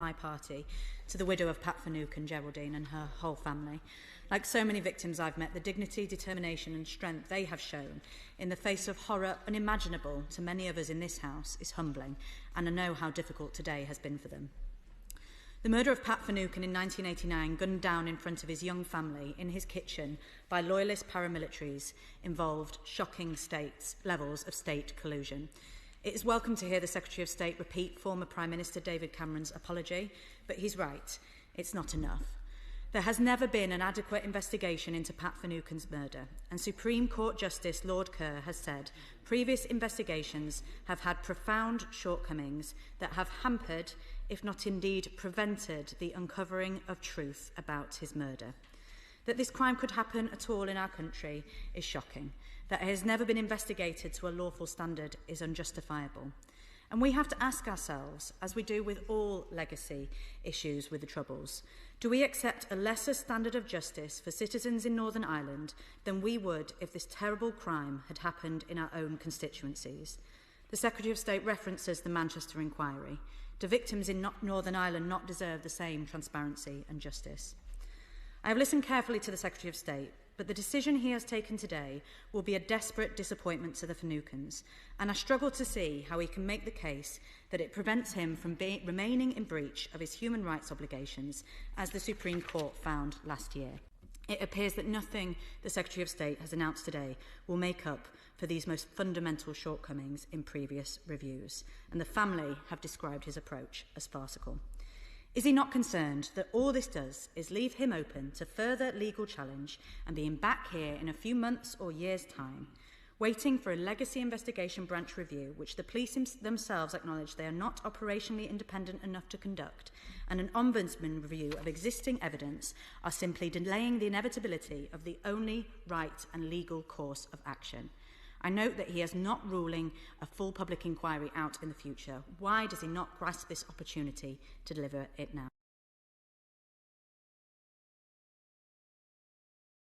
my party to the widow of Pat Finucane, Geraldine, and her whole family. Like so many victims I've met, the dignity, determination and strength they have shown in the face of horror unimaginable to many of us in this House is humbling, and I know how difficult today has been for them. The murder of Pat Finucane in 1989, gunned down in front of his young family in his kitchen by loyalist paramilitaries, involved shocking levels of state collusion. It is welcome to hear the Secretary of State repeat former Prime Minister David Cameron's apology, but he's right, it's not enough. There has never been an adequate investigation into Pat Finucane's murder, and Supreme Court Justice Lord Kerr has said previous investigations have had profound shortcomings that have hampered, if not indeed prevented, the uncovering of truth about his murder. That this crime could happen at all in our country is shocking. That it has never been investigated to a lawful standard is unjustifiable. And we have to ask ourselves, as we do with all legacy issues with the Troubles, do we accept a lesser standard of justice for citizens in Northern Ireland than we would if this terrible crime had happened in our own constituencies? The Secretary of State references the Manchester inquiry. Do victims in Northern Ireland not deserve the same transparency and justice? I have listened carefully to the Secretary of State, but the decision he has taken today will be a desperate disappointment to the Finucanes, and I struggle to see how he can make the case that it prevents him from remaining in breach of his human rights obligations, as the Supreme Court found last year. It appears that nothing the Secretary of State has announced today will make up for these most fundamental shortcomings in previous reviews, and the family have described his approach as farcical. Is he not concerned that all this does is leave him open to further legal challenge and being back here in a few months or years' time, waiting for a legacy investigation branch review, which the police themselves acknowledge they are not operationally independent enough to conduct, and an Ombudsman review of existing evidence are simply delaying the inevitability of the only right and legal course of action? I note that he is not ruling a full public inquiry out in the future. Why does he not grasp this opportunity to deliver it now?